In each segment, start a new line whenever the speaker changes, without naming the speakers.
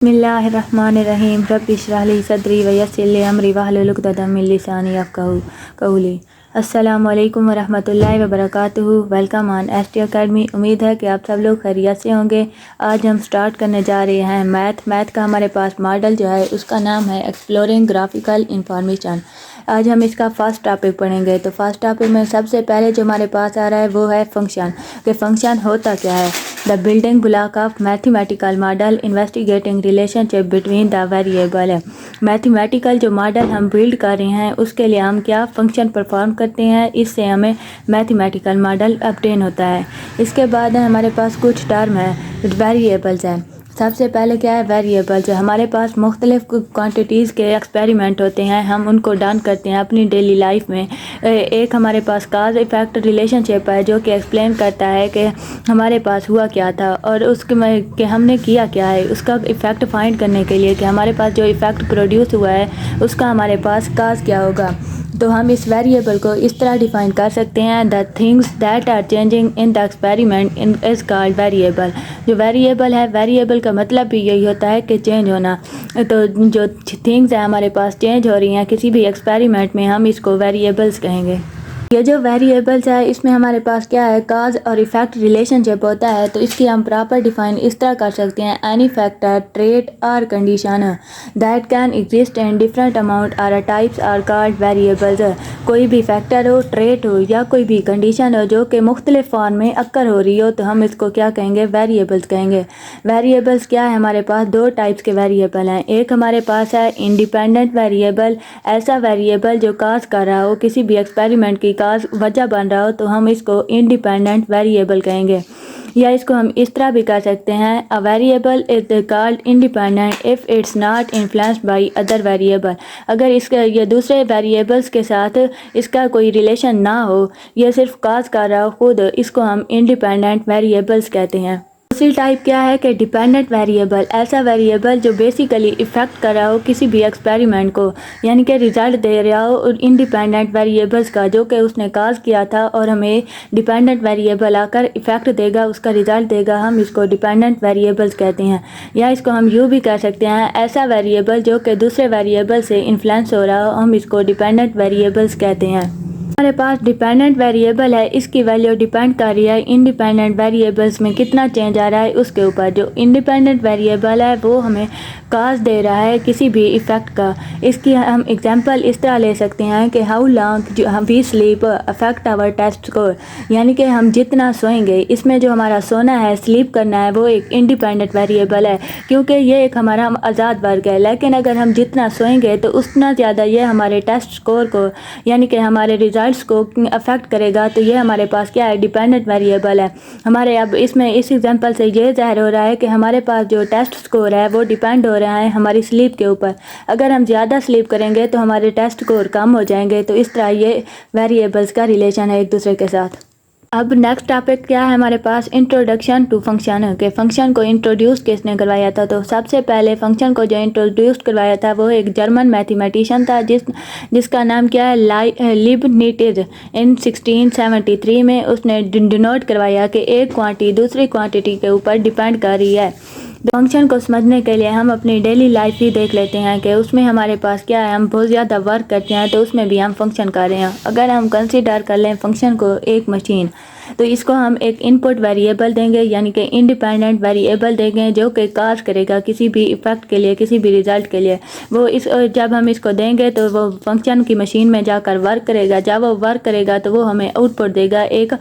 बिस्मिल्लाहिर्रहमानिर्रहीम रब्बि इश्रह ली सदरी व यस्सिर ली अमरी वहलुल उक़दतम मिन लिसानी यफ़क़हू क़ौली। अस्सलामु अलैकुम वरहमतुल्लाहि वबरकातुहू। Welcome on ST academy. उम्मीद है कि आप सब लोग खैरियत से होंगे। आज हम स्टार्ट करने जा रहे हैं मैथ का हमारे पास मॉडल जो है उसका नाम है एक्सप्लोरिंग ग्राफिकल इंफॉर्मेशन। आज हम इसका फर्स्ट टॉपिक पढ़ेंगे। तो फर्स्ट टॉपिक में सबसे पहले जो हमारे पास आ रहा है वो है फंक्शन। कि फंक्शन होता क्या है। The building block of mathematical model investigating relationship between the variable है। मैथमेटिकल जो मॉडल हम बिल्ड कर रहे हैं उसके लिए हम क्या फंक्शन परफॉर्म करते हैं, इससे हमें मैथमेटिकल मॉडल ऑब्टेन होता है। इसके बाद हमारे पास कुछ टर्म है वेरिएबल्स हैं। सबसे पहले क्या है वेरिएबल्स। हमारे पास मुख्तलिफ क्वांटिटीज़ के एक्सपेरिमेंट होते हैं, हम उनको डन करते हैं अपनी डेली लाइफ में। एक हमारे पास काज इफ़ेक्ट रिलेशनशिप है जो कि एक्सप्लेन करता है कि हमारे पास हुआ क्या था और उसके में कि हमने किया क्या है, उसका इफ़ेक्ट फाइंड करने के लिए कि हमारे पास जो इफ़ेक्ट प्रोड्यूस हुआ है उसका हमारे पास काज क्या होगा। तो हम इस वेरिएबल को इस तरह डिफाइन कर सकते हैं the things that are changing in the experiment in is called variable. जो वेरिएबल है, वेरिएबल का मतलब भी यही होता है कि चेंज होना। तो जो थिंग्स हैं हमारे पास चेंज हो रही हैं किसी भी एक्सपेरिमेंट में, हम इसको वेरिएबल्स कहेंगे। ये जो वेरिएबल्स है इसमें हमारे पास क्या है काज और इफ़ेक्ट रिलेशनशिप होता है। तो इसकी हम प्रॉपर डिफाइन इस तरह कर सकते हैं एनी फैक्टर ट्रेट और condition that can exist in different amount और टाइप्स आर कॉल्ड वेरिएबल्स। कोई भी फैक्टर हो, ट्रेट हो या कोई भी कंडीशन हो जो कि मुख्तलिफ फॉर्म में अक्कर हो रही हो तो हम इसको क्या कहेंगे वेरिएबल्स कहेंगे। वेरिएबल्स क्या है, हमारे पास दो टाइप्स के वेरिएबल हैं। एक हमारे पास है इंडिपेंडेंट वेरिएबल, ऐसा वेरिएबल जो काज कर रहा हो किसी भी एक्सपेरिमेंट की काज वजह बन रहा हो तो हम इसको इंडिपेंडेंट वेरिएबल कहेंगे। या इसको हम इस तरह भी कह सकते हैं a variable is called independent if it's not influenced by other variable. अगर इसका ये दूसरे वेरिएबल्स के साथ इसका कोई रिलेशन ना हो, ये सिर्फ काज कर रहा हो खुद, इसको हम इंडिपेंडेंट वेरिएबल्स कहते हैं। दूसरी टाइप क्या है कि डिपेंडेंट वेरिएबल, ऐसा वेरिएबल जो बेसिकली इफ़ेक्ट कर रहा हो किसी भी एक्सपेरिमेंट को, यानी कि रिजल्ट दे रहा हो और इंडिपेंडेंट वेरिएबल्स का जो कि उसने काज किया था और हमें डिपेंडेंट वेरिएबल आकर इफ़ेक्ट देगा, उसका रिजल्ट देगा, हम इसको डिपेंडेंट वेरिएबल्स कहते हैं। या इसको हम यूँ भी कह सकते हैं ऐसा वेरिएबल जो कि दूसरे वेरिएबल से इन्फ्लुएंस हो रहा हो, हम इसको डिपेंडेंट वेरिएबल्स कहते हैं। हमारे पास डिपेंडेंट वेरिएबल है, इसकी वैल्यू डिपेंड कर रही है इंडिपेंडेंट वेरिएबल्स में कितना चेंज आ रहा है उसके ऊपर। जो इंडिपेंडेंट वेरिएबल है वो हमें काज दे रहा है किसी भी इफ़ेक्ट का। इसकी हम एग्जांपल इस तरह ले सकते हैं कि हाउ लॉन्ग हम we sleep affect our test score, यानी कि हम जितना सोएंगे, इसमें जो हमारा सोना है स्लीप करना है वो एक इंडिपेंडेंट वेरिएबल है क्योंकि ये एक हमारा आज़ाद वर्ग है। लेकिन अगर हम जितना सोएंगे तो उतना ज़्यादा ये हमारे टेस्ट स्कोर को यानी कि हमारे रिजल्ट को अफेक्ट करेगा। तो ये हमारे पास क्या है डिपेंडेंट वेरिएबल है हमारे। अब इसमें इस एग्जांपल से ये ज़ाहिर हो रहा है कि हमारे पास जो टेस्ट स्कोर है वो डिपेंड हो रहा है हमारी स्लीप के ऊपर। अगर हम ज़्यादा स्लीप करेंगे तो हमारे टेस्ट स्कोर कम हो जाएंगे। तो इस तरह ये वेरिएबल्स का रिलेशन है एक दूसरे के साथ। अब नेक्स्ट टॉपिक क्या है हमारे पास इंट्रोडक्शन टू फंक्शन के फंक्शन को इंट्रोड्यूस किसने करवाया था। तो सबसे पहले फंक्शन को जो इंट्रोड्यूस करवाया था वो एक जर्मन मैथमेटिशियन था जिसका नाम क्या है लीबनिट्ज़। इन 1673 में उसने डिनोट करवाया कि एक क्वांटिटी दूसरी क्वांटिटी के ऊपर डिपेंड कर रही है। फंक्शन को समझने के लिए हम अपनी डेली लाइफ ही देख लेते हैं कि उसमें हमारे पास क्या है, हम बहुत ज़्यादा वर्क करते हैं तो उसमें भी हम फंक्शन कर रहे हैं। अगर हम कंसीडर कर लें फंक्शन को एक मशीन, तो इसको हम एक इनपुट वेरिएबल देंगे यानी कि इंडिपेंडेंट वेरिएबल देंगे जो कि काज करेगा किसी भी इफ़ेक्ट के लिए, किसी भी रिज़ल्ट के लिए। वो इस जब हम इसको देंगे तो वो फंक्शन की मशीन में जाकर वर्क करेगा। जब वो वर्क करेगा तो वो हमें आउटपुट देगा, एक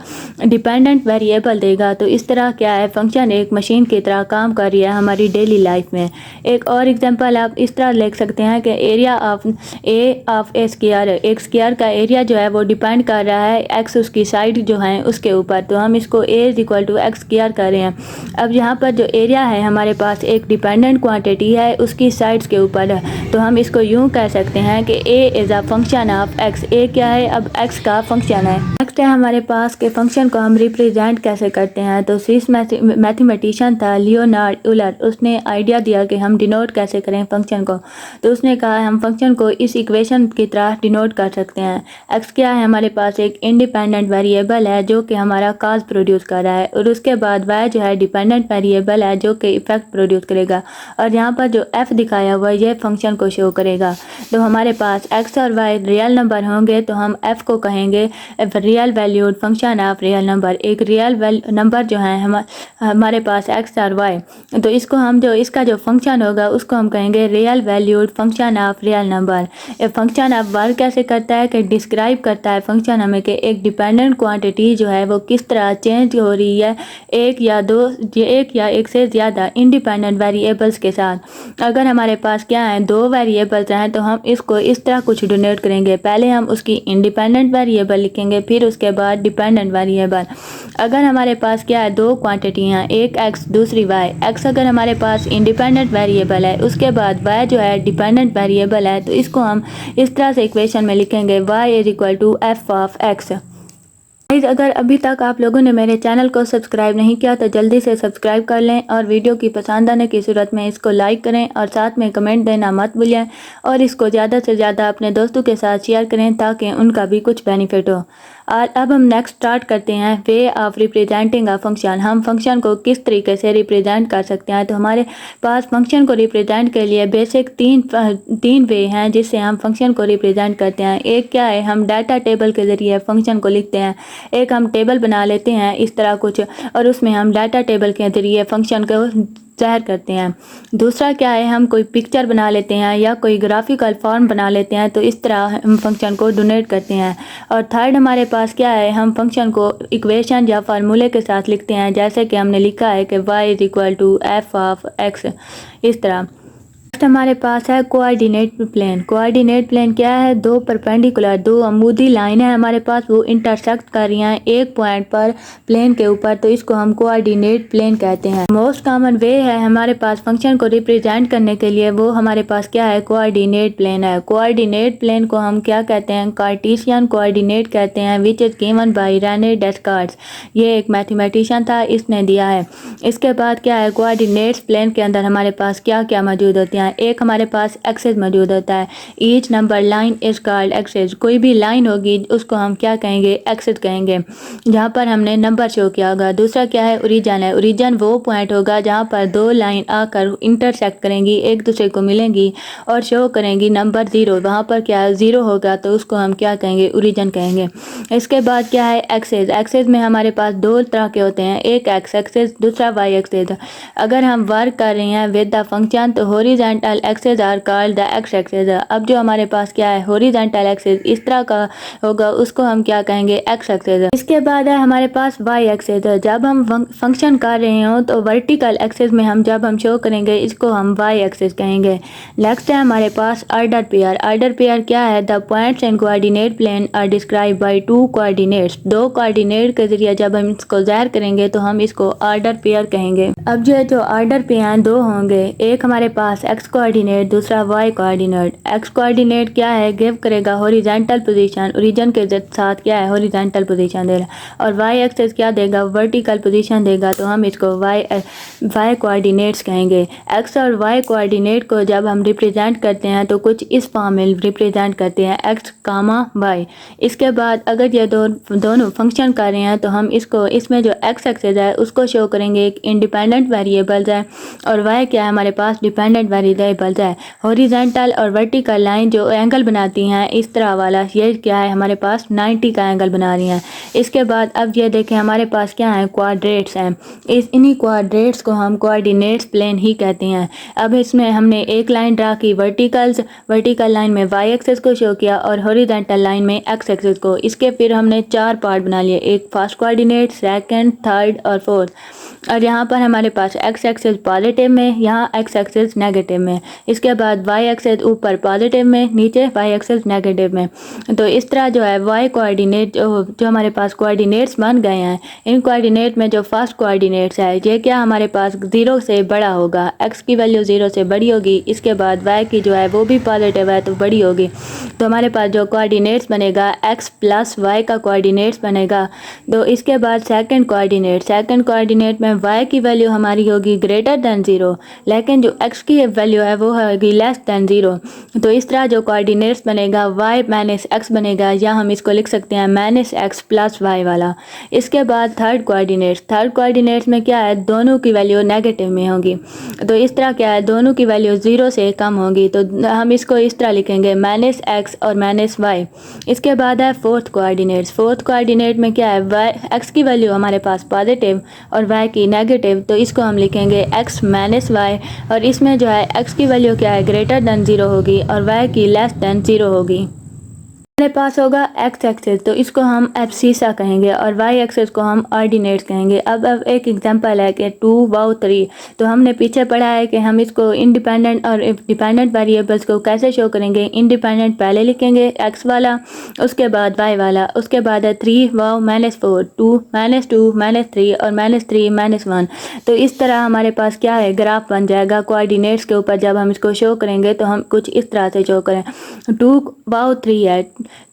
डिपेंडेंट वेरिएबल देगा। तो इस तरह क्या है फंक्शन एक मशीन की तरह काम कर रही है हमारी डेली लाइफ में। एक और एग्जांपल आप इस तरह लिख सकते हैं कि एरिया ऑफ ए स्क्वायर, एक स्क्वायर का एरिया जो है वो डिपेंड कर रहा है एक्स उसकी साइड जो है उसके ऊपर। तो हम इसको A is equal to X square कर रहे हैं। अब यहाँ पर जो एरिया है हमारे पास एक डिपेंडेंट क्वांटिटी है उसकी साइड्स के ऊपर है। तो हम इसको यूँ कह सकते हैं कि A is a function of X. A क्या है, अब एक्स का फंक्शन है। नेक्स्ट है हमारे पास के फंक्शन को हम रिप्रेजेंट कैसे करते हैं। तो स्विस मैथमेटिशियन था लियोनार्ड यूलर, उसने आइडिया दिया कि हम डिनोट कैसे करें फंक्शन को। तो उसने कहा हम फंक्शन को इस इक्वेशन की तरह डिनोट कर सकते हैं। एक्स क्या है, हमारे पास एक इंडिपेंडेंट वेरिएबल है जो कि हम हमारा काज प्रोड्यूस कर रहा है, और उसके बाद y जो है डिपेंडेंट वेरिएबल है जो कि इफेक्ट प्रोड्यूस करेगा, और यहाँ पर जो f दिखाया हुआ है ये फंक्शन को शो करेगा। तो हमारे पास x और y रियल नंबर होंगे तो हम f को कहेंगे real valued function of real number. एक रियल नंबर जो है हमारे पास x और y, तो इसको हम जो इसका जो फंक्शन होगा उसको हम कहेंगे real valued function of real number. Function of work कैसे करता है कि डिस्क्राइब करता है फंक्शन हमें कि एक डिपेंडेंट क्वांटिटी जो है वो किस तरह चेंज हो रही है एक या एक से ज़्यादा इंडिपेंडेंट वेरिएबल्स के साथ। अगर हमारे पास क्या है दो वेरिएबल्स हैं तो हम इसको इस तरह कुछ डोनेट करेंगे, पहले हम उसकी इंडिपेंडेंट वेरिएबल लिखेंगे फिर उसके बाद डिपेंडेंट वेरिएबल। अगर हमारे पास क्या है दो क्वांटिटी हैं, एक x दूसरी y, x अगर हमारे पास इंडिपेंडेंट वेरिएबल है उसके बाद y जो है डिपेंडेंट वेरिएबल है, तो इसको हम इस तरह से इक्वेशन में लिखेंगे y is equal to f of x। अगर अभी तक आप लोगों ने मेरे चैनल को सब्सक्राइब नहीं किया तो जल्दी से सब्सक्राइब कर लें, और वीडियो की पसंद आने की सूरत में इसको लाइक करें और साथ में कमेंट देना मत भूलें, और इसको ज़्यादा से ज़्यादा अपने दोस्तों के साथ शेयर करें ताकि उनका भी कुछ बेनिफिट हो। और अब हम नेक्स्ट स्टार्ट करते हैं way of representing a function. हम फंक्शन को किस तरीके से रिप्रेजेंट कर सकते हैं। तो हमारे पास फंक्शन को रिप्रेजेंट के लिए बेसिक तीन वे हैं जिससे हम फंक्शन को रिप्रेजेंट करते हैं। एक क्या है, हम डाटा टेबल के ज़रिए फंक्शन को लिखते हैं। एक हम टेबल बना लेते हैं इस तरह कुछ, और उसमें हम डाटा टेबल के ज़रिए फंक्शन को ज़ाहिर करते हैं। दूसरा क्या है, हम कोई पिक्चर बना लेते हैं या कोई ग्राफिकल फॉर्म बना लेते हैं, तो इस तरह हम फंक्शन को डोनेट करते हैं। और थर्ड हमारे पास क्या है, हम फंक्शन को इक्वेशन या फार्मूले के साथ लिखते हैं, जैसे कि हमने लिखा है कि y is equal to f of x, इस तरह। नेक्स्ट हमारे पास है कोऑर्डिनेट प्लेन। कोऑर्डिनेट प्लेन क्या है, दो परपेंडिकुलर दो अमूदी लाइन है हमारे पास, वो इंटरसेक्ट कर रही हैं एक पॉइंट पर प्लेन के ऊपर, तो इसको हम कोऑर्डिनेट प्लेन कहते हैं। मोस्ट कॉमन वे है हमारे पास फंक्शन को रिप्रेजेंट करने के लिए, वो हमारे पास क्या है कोऑर्डिनेट प्लेन है। कोऑर्डिनेट प्लेन को हम क्या कहते हैं, कार्टेशियन कोऑर्डिनेट कहते हैं, which is given by Rene Descartes. ये एक मैथमेटिशियन था, इसने दिया है। इसके बाद क्या है, कोऑर्डिनेट प्लेन के अंदर हमारे पास क्या क्या मौजूद होते हैं। एक हमारे पास एक्सेस मौजूद होता है, each number line is called axis. कोई भी लाइन होगी उसको हम क्या कहेंगे, एक्सेस कहेंगे, जहाँ पर हमने नंबर शो किया होगा। दूसरा क्या है, ओरिजिन है। ओरिजिन वो पॉइंट होगा जहाँ पर दो लाइन आकर इंटरसेक्ट करेंगी, एक दूसरे को मिलेंगी और शो करेंगी नंबर ज़ीरो। वहाँ पर क्या है ज़ीरो होगा तो उसको हम क्या कहेंगे, ओरिजिन कहेंगे। इसके बाद क्या है एक्सेस। एक्सेस में हमारे पास दो तरह के होते हैं, एक एक्स एक्सेस दूसरा वाई एक्सेस। अगर हम वर्क कर रहे हैं विद द फंक्शन तो horizontal axis are called the x axis. अब जो हमारे पास क्या है हॉरिजॉन्टल एक्सेस इस तरह का होगा, उसको हम क्या कहेंगे, एक्स एक्सेस। इसके बाद है हमारे पास वाई एक्सेस। जब हम फंक्शन कर रहे हो तो वर्टिकल एक्सेस में हम जब हम शो करेंगे इसको हम वाई एक्सेस कहेंगे। नेक्स्ट है हमारे पास ऑर्डर पेयर। ऑर्डर पेयर क्या है, the points in coordinate plane are describe by two coordinates. दो कोऑर्डिनेट के जरिए जब हम इसको ज़ाहिर करेंगे तो हम इसको ऑर्डर पेयर कहेंगे। अब जो ऑर्डर पेयर दो होंगे, एक हमारे पास एक्स कोऑर्डिनेट दूसरा वाई कोऑर्डिनेट। एक्स कोऑर्डिनेट क्या है, गिव करेगा हॉरिजॉन्टल पोजीशन, ओरिजिन के साथ क्या है हॉरिजॉन्टल पोजीशन देगा, और वाई एक्सेस क्या देगा, वर्टिकल पोजीशन देगा, तो हम इसको वाई कोऑर्डिनेट्स कहेंगे। एक्स और वाई कोऑर्डिनेट को जब हम रिप्रेजेंट करते हैं तो कुछ इस फॉर्म में रिप्रेजेंट करते हैं, एक्स कामा वाई। इसके बाद अगर ये दोनों फंक्शन कर रहे हैं तो हम इसमें जो एक्स एक्सेस है उसको शो करेंगे एक इंडिपेंडेंट वेरिएबल्स है, और वाई क्या है हमारे पास डिपेंडेंट वेरिएबल्स है। हॉरिजॉन्टल और वर्टिकल लाइन जो एंगल बनाती हैं इस तरह वाला, ये क्या है हमारे पास 90 का एंगल बना रही हैं। इसके बाद अब ये देखें हमारे पास क्या है क्वाड्रेट्स हैं। इन्हीं क्वाड्रेट्स को हम कोऑर्डिनेट्स प्लेन ही कहते हैं। अब इसमें हमने एक लाइन ड्रा की वर्टिकल लाइन में वाई एक्सेस को शो किया और हॉरिजॉन्टल लाइन में एक्स एक्सेस को। इसके फिर हमने चार पार्ट बना लिए, एक फर्स्ट कोऑर्डिनेट, सेकंड, थर्ड और फोर्थ। और यहाँ पर हमारे पास एक्स एक्सेस पॉजिटिव में, यहाँ एक्स एक्सेस नेगेटिव में। इसके बाद वाई एक्सेस ऊपर पॉजिटिव में, नीचे वाई एक्सेस नेगेटिव में। तो इस तरह जो है वाई कोऑर्डिनेट जो हमारे पास कोऑर्डिनेट्स बन गए हैं, इन कोऑर्डिनेट में जो फर्स्ट कोऑर्डिनेट्स है ये क्या हमारे पास 0 से बड़ा होगा, एक्स की वैल्यू 0 से बड़ी होगी। इसके बाद वाई की जो है वो भी पॉजिटिव है तो बड़ी होगी, तो हमारे पास जो कोऑर्डिनेट्स बनेगा एक्स प्लस वाई का कोऑर्डिनेट्स बनेगा। तो इसके बाद सेकंड कोऑर्डिनेट में वाई की वैल्यू हमारी होगी ग्रेटर देन 0, लेकिन जो एक्स की वैल्यू वैल्यू है वो होगी लेस दैन 0। तो इस तरह जो कोऑर्डिनेट्स बनेगा y माइनस एक्स बनेगा, या हम इसको लिख सकते हैं माइनस एक्स प्लस वाई वाला। इसके बाद थर्ड कोऑर्डिनेट्स में क्या है, दोनों की वैल्यू नेगेटिव में होगी। तो इस तरह क्या है, दोनों की वैल्यू 0 से कम होगी, तो हम इसको इस तरह लिखेंगे माइनस एक्स और माइनस वाई। इसके बाद है फोर्थ कोऑर्डिनेट में क्या है, वाई एक्स की वैल्यू हमारे पास पॉजिटिव और वाई की नेगेटिव, तो इसको हम लिखेंगे एक्स माइनस वाई। और इसमें जो है एक्स की वैल्यू क्या है, ग्रेटर दैन 0 होगी और वाई की लेस दैन 0 होगी। हमारे पास होगा एक्स एक्सेस, तो इसको हम एब्सीसा कहेंगे और वाई एक्सेस को हम ऑर्डिनेट्स कहेंगे। अब एक एग्जांपल है कि 2 वाओ 3, तो हमने पीछे पढ़ा है कि हम इसको इंडिपेंडेंट और डिपेंडेंट वेरिएबल्स को कैसे शो करेंगे। इंडिपेंडेंट पहले लिखेंगे एक्स वाला, उसके बाद वाई वाला, उसके बाद है 3 वाओ माइनस 4, 2 माइनस 3 और माइनस 3 माइनस 1। तो इस तरह हमारे पास क्या है, ग्राफ बन जाएगा कोऑर्डिनेट्स के ऊपर। जब हम इसको शो करेंगे तो हम कुछ इस तरह से शो करें, 2 वाओ 3 है,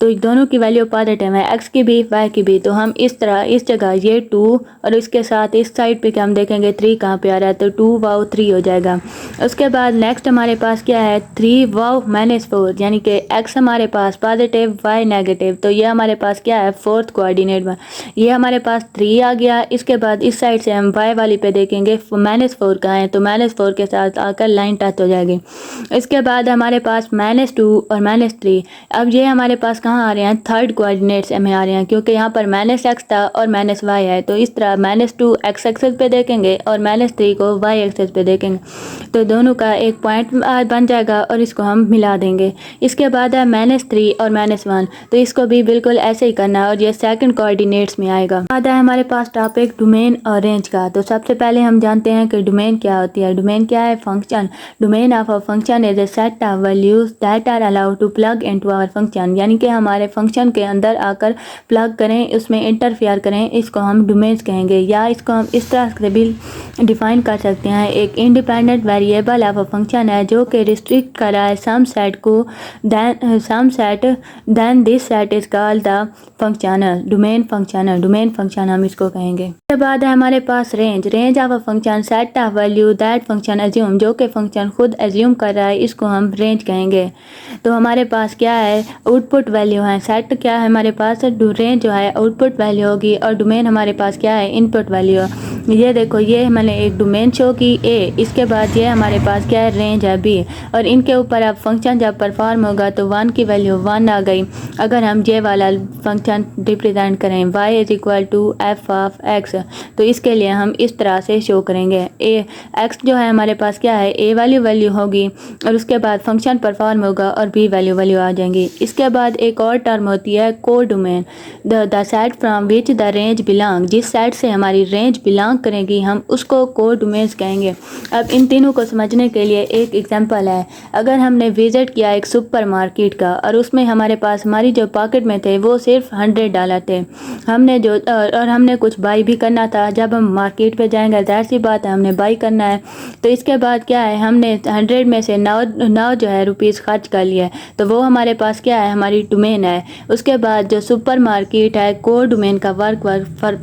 तो दोनों की वैल्यू पॉजिटिव है, एक्स की भी वाई की भी। तो हम इस तरह इस जगह ये 2 और इसके साथ इस साइड पे हम देखेंगे 3 कहाँ पे आ रहा है, तो 2 वाओ 3 हो जाएगा। उसके बाद नेक्स्ट हमारे पास क्या है, 3 वाओ माइनस 4, यानी कि एक्स हमारे पास पॉजिटिव वाई नेगेटिव। तो ये हमारे पास क्या है, फोर्थ कोऑर्डिनेट में ये हमारे पास 3 आ गया। इसके बाद इस साइड से हम वाई वाली पे देखेंगे माइनस 4 कहाँ है, तो माइनस 4 के साथ आकर लाइन टच हो जाएगी। इसके बाद हमारे पास -2 और -3। अब ये हमारे पास कहाँ आ रहे हैं, थर्ड कोऑर्डिनेट्स में आ रहे हैं, क्योंकि यहाँ पर -x था और -y है। तो इस तरह -2 x एक्सेस पे देखेंगे और -3 को y एक्सेस पे देखेंगे, तो दोनों का एक पॉइंट बन जाएगा और इसको हम मिला देंगे। इसके बाद है -3 और -1, तो इसको भी बिल्कुल ऐसे ही करना है और ये सेकंड कोऑर्डिनेट्स में आएगा। बाद है हमारे पास टॉपिक डोमेन और रेंज का। तो सबसे पहले हम जानते हैं कि डोमेन क्या होती है। डोमेन क्या है, function. Domain of a function is a set of values that are allowed to plug into our function, यानी कि हमारे फंक्शन के अंदर आकर प्लग करें, उसमें इंटरफेयर करें, इसको हम डोमेन्स कहेंगे। या इसको हम इस तरह से भी डिफाइन कर सकते हैं, एक independent variable of a function है जो कि रिस्ट्रिक्ट कर रहा है सम सेट को, then this set is called the functional domain function हम इसको कहेंगे। उसके बाद है हमारे पास range of a function set of value that function assume, जो कि फंक्शन खुद एज्यूम कर रहा है, इसको हम रेंज कहेंगे। तो हमारे पास क्या है, आउटपुट वैल्यू है। सेट क्या है हमारे पास, रेंज जो है आउटपुट वैल्यू होगी और डोमेन हमारे पास क्या है, इनपुट वैल्यू। ये देखो, ये मैंने एक डोमेन शो की ए, इसके बाद ये हमारे पास क्या है, रेंज है बी, और इनके ऊपर अब फंक्शन जब परफॉर्म होगा तो 1 की वैल्यू 1 आ गई। अगर हम ये वाला फंक्शन रिप्रेजेंट करें y is equal to f of x, तो इसके लिए हम इस तरह से शो करेंगे। ए एक्स जो है हमारे पास क्या है, ए वैल्यू होगी और उसके बाद फंक्शन परफॉर्म होगा और बी वैल्यू आ जाएंगी। इसके बाद एक और टर्म होती है को domain, the set from which the range belong, जिस सेट से हमारी रेंज बिलोंग करेगी हम उसको को डोमेन्स कहेंगे। अब इन तीनों को समझने के लिए एक एग्जांपल है। अगर हमने विजिट किया एक सुपरमार्केट का और उसमें हमारे पास हमारी जो पॉकेट में थे वो सिर्फ $100 थे, हमने कुछ बाई भी करना था। जब हम मार्केट पे जाएंगे जाहिर सी बात है हमने बाई करना है, तो इसके बाद क्या है, हमने 100 में से 9 जो है रुपीज़ खर्च कर लिया, तो वो हमारे पास क्या है, हमारी डोमेन है। उसके बाद जो सुपरमार्केट है को डोमेन का वर्क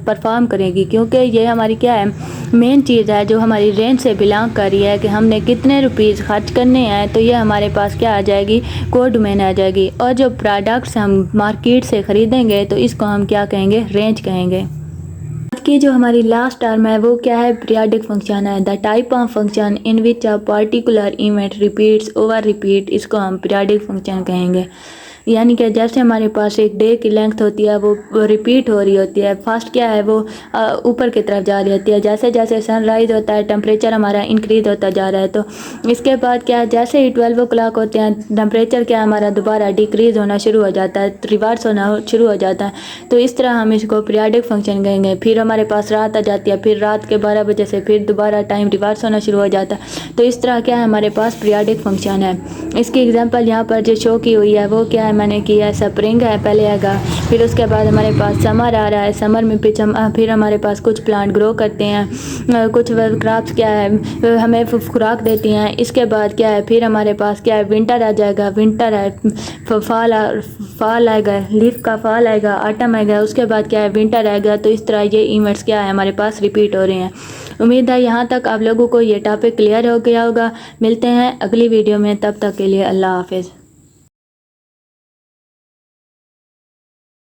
परफॉर्म करेगी, क्योंकि ये हमारी क्या है, मेन चीज़ है जो हमारी रेंज से बिलोंग कर रही है कि हमने कितने रुपीज़ खर्च करने हैं, तो ये हमारे पास क्या आ जाएगी, को डोमेन आ जाएगी। और जो प्रोडक्ट्स हम मार्केट से ख़रीदेंगे तो इसको हम क्या कहेंगे, रेंज कहेंगे। आज की जो हमारी लास्ट टर्म है वो क्या है, पीरियाडिक फंक्शन है। The type of function in which a particular event repeats over repeat, इसको हम पीरियाडिक फंक्शन कहेंगे। यानी कि जैसे हमारे पास एक डे की लेंथ होती है वो रिपीट हो रही होती है। फर्स्ट क्या है, वो ऊपर की तरफ जा रही होती है, जैसे जैसे सनराइज होता है टेम्परेचर हमारा इंक्रीज होता जा रहा है। तो इसके बाद क्या है, जैसे ही 12 o'clock होते हैं टेम्परेचर क्या हमारा दोबारा डिक्रीज होना शुरू हो जाता है, रिवर्स होना शुरू हो जाता है। तो इस तरह हम इसको पीरियाडिक फंक्शन कहेंगे। फिर हमारे पास रात आ जाती है, फिर रात के 12 बजे से फिर दोबारा टाइम रिवर्स होना शुरू हो जाता है। तो इस तरह क्या है, हमारे पास पीरियाडिक फंक्शन है। इसकी एग्जाम्पल यहाँ पर जो शो की हुई है वो क्या है, मैंने किया है, स्प्रिंग है पहले आएगा, फिर उसके बाद हमारे पास समर आ रहा है, समर में फिर हमारे पास कुछ प्लांट ग्रो करते हैं, कुछ क्रॉप्स क्या है हमें खुराक देती हैं। इसके बाद क्या है, फिर हमारे पास क्या है, विंटर आ जाएगा, विंटर है, फॉल आएगा, लीफ का फॉल आएगा, ऑटम आएगा, उसके बाद क्या है, विंटर आएगा। तो इस तरह ये इवेंट्स क्या है हमारे पास रिपीट हो रहे हैं। उम्मीद है यहाँ तक आप लोगों को ये टॉपिक क्लियर हो गया होगा। मिलते हैं अगली वीडियो में, तब तक के लिए अल्लाह हाफिज़।